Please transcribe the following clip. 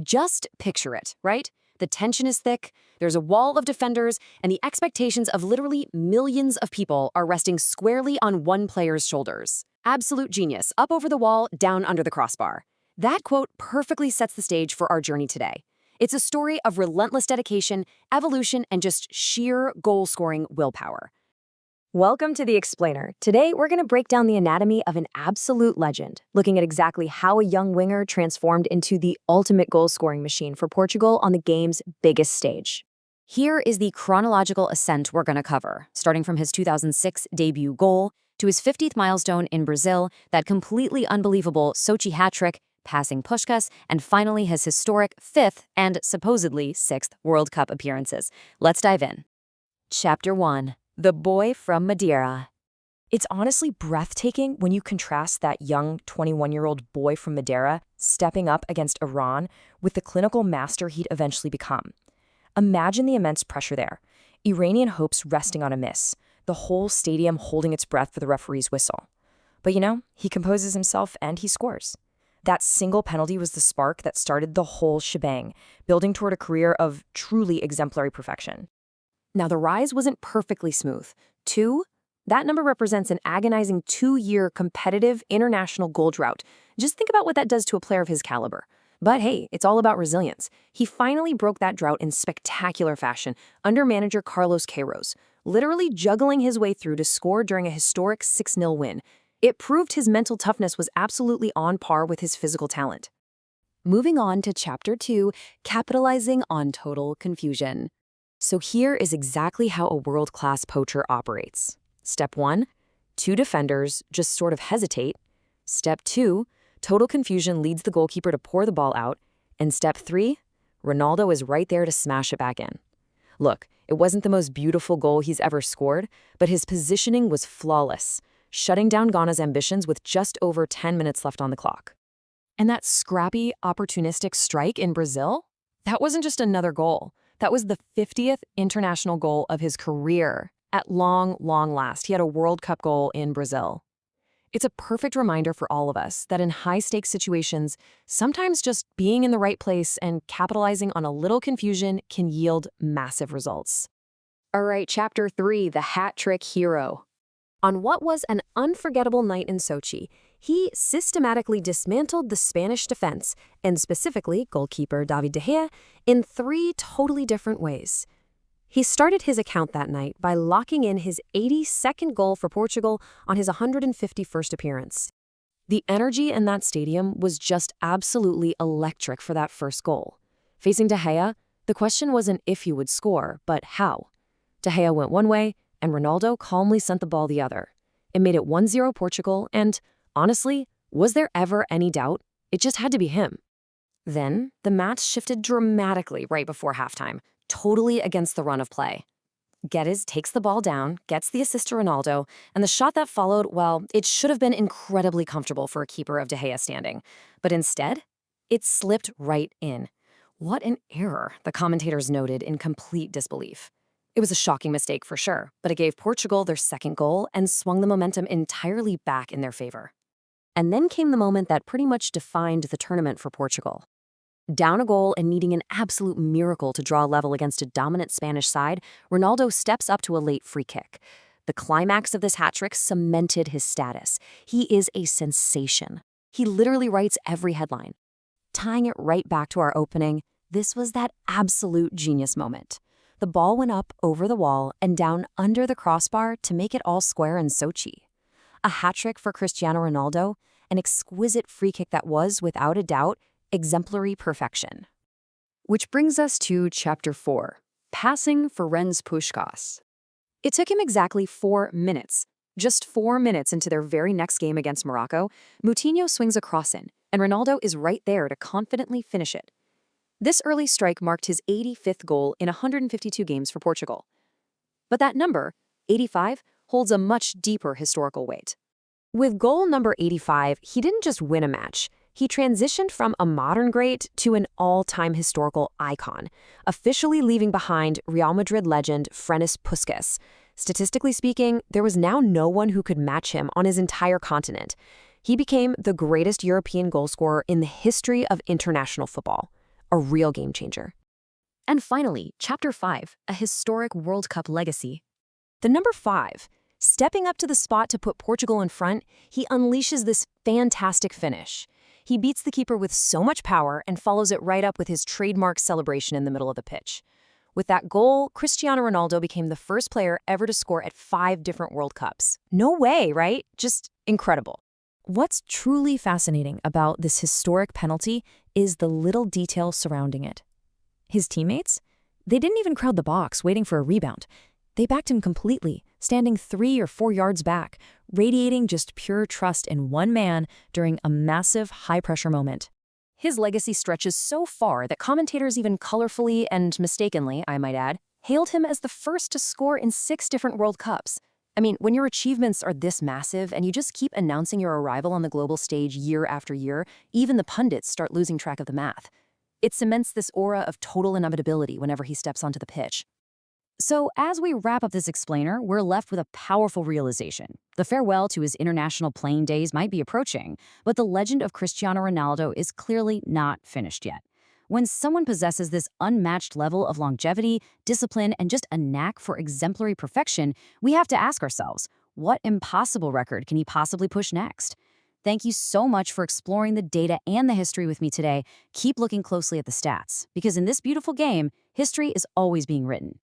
Just picture it, right? The tension is thick, there's a wall of defenders, and the expectations of literally millions of people are resting squarely on one player's shoulders. Absolute genius, up over the wall, down under the crossbar. That quote perfectly sets the stage for our journey today. It's a story of relentless dedication, evolution, and just sheer goal-scoring willpower. Welcome to The Explainer. Today, we're going to break down the anatomy of an absolute legend, looking at exactly how a young winger transformed into the ultimate goal-scoring machine for Portugal on the game's biggest stage. Here is the chronological ascent we're going to cover, starting from his 2006 debut goal to his 50th milestone in Brazil, that completely unbelievable Sochi hat-trick, passing Puskás, and finally his historic 5th and supposedly 6th World Cup appearances. Let's dive in. Chapter 1. The Boy from Madeira. It's honestly breathtaking when you contrast that young 21-year-old boy from Madeira stepping up against Iran with the clinical master he'd eventually become. Imagine the immense pressure there. Iranian hopes resting on a miss, the whole stadium holding its breath for the referee's whistle. But he composes himself and he scores. That single penalty was the spark that started the whole shebang, building toward a career of truly exemplary perfection. Now, the rise wasn't perfectly smooth. 2? That number represents an agonizing 2-year competitive international goal drought. Just think about what that does to a player of his caliber. But hey, it's all about resilience. He finally broke that drought in spectacular fashion under manager Carlos Queiroz, literally juggling his way through to score during a historic 6-0 win. It proved his mental toughness was absolutely on par with his physical talent. Moving on to Chapter 2, capitalizing on total confusion. So here is exactly how a world-class poacher operates. Step 1, 2 defenders just sort of hesitate. Step 2, total confusion leads the goalkeeper to pour the ball out. And Step 3, Ronaldo is right there to smash it back in. Look, it wasn't the most beautiful goal he's ever scored, but his positioning was flawless, shutting down Ghana's ambitions with just over 10 minutes left on the clock. And that scrappy, opportunistic strike in Brazil? That wasn't just another goal. That was the 50th international goal of his career. At long last, he had a World Cup goal in Brazil. It's a perfect reminder for all of us that in high-stakes situations, sometimes just being in the right place and capitalizing on a little confusion can yield massive results. All right, Chapter 3, the hat-trick hero. On what was an unforgettable night in Sochi, he systematically dismantled the Spanish defense, and specifically goalkeeper David de Gea, in 3 totally different ways. He started his account that night by locking in his 82nd goal for Portugal on his 151st appearance. The energy in that stadium was just absolutely electric for that first goal. Facing De Gea, the question wasn't if he would score, but how. De Gea went one way, and Ronaldo calmly sent the ball the other. It made it 1-0 Portugal, and honestly, was there ever any doubt? It just had to be him. Then, the match shifted dramatically right before halftime, totally against the run of play. Guedes takes the ball down, gets the assist to Ronaldo, and the shot that followed, well, it should have been incredibly comfortable for a keeper of De Gea standing. But instead, it slipped right in. What an error, the commentators noted in complete disbelief. It was a shocking mistake for sure, but it gave Portugal their second goal and swung the momentum entirely back in their favor. And then came the moment that pretty much defined the tournament for Portugal. Down a goal and needing an absolute miracle to draw level against a dominant Spanish side, Ronaldo steps up to a late free kick. The climax of this hat-trick cemented his status. He is a sensation. He literally writes every headline. Tying it right back to our opening, this was that absolute genius moment. The ball went up over the wall and down under the crossbar to make it all square in Sochi. A hat-trick for Cristiano Ronaldo, an exquisite free kick that was, without a doubt, exemplary perfection. Which brings us to Chapter 4, passing Ferenc Puskás. It took him exactly 4 minutes. Just 4 minutes into their very next game against Morocco, Moutinho swings a cross in, and Ronaldo is right there to confidently finish it. This early strike marked his 85th goal in 152 games for Portugal. But that number, 85, holds a much deeper historical weight. With goal number 85, he didn't just win a match. He transitioned from a modern great to an all-time historical icon, officially leaving behind Real Madrid legend Ferenc Puskás. Statistically speaking, there was now no one who could match him on his entire continent. He became the greatest European goalscorer in the history of international football. a real game changer. And finally, Chapter 5, a historic World Cup legacy. The number 5, stepping up to the spot to put Portugal in front, he unleashes this fantastic finish. He beats the keeper with so much power and follows it right up with his trademark celebration in the middle of the pitch. With that goal, Cristiano Ronaldo became the first player ever to score at 5 different World Cups. No way, right? Just incredible. What's truly fascinating about this historic penalty is the little details surrounding it. His teammates? They didn't even crowd the box waiting for a rebound. They backed him completely, standing 3 or 4 yards back, radiating just pure trust in one man during a massive, high-pressure moment. His legacy stretches so far that commentators even colorfully and mistakenly, I might add, hailed him as the first to score in 6 different World Cups. I mean, when your achievements are this massive and you just keep announcing your arrival on the global stage year after year, even the pundits start losing track of the math. It cements this aura of total inevitability whenever he steps onto the pitch. So as we wrap up this explainer, we're left with a powerful realization. The farewell to his international playing days might be approaching, but the legend of Cristiano Ronaldo is clearly not finished yet. When someone possesses this unmatched level of longevity, discipline, and just a knack for exemplary perfection, we have to ask ourselves, what impossible record can he possibly push next? Thank you so much for exploring the data and the history with me today. Keep looking closely at the stats, because in this beautiful game, history is always being written.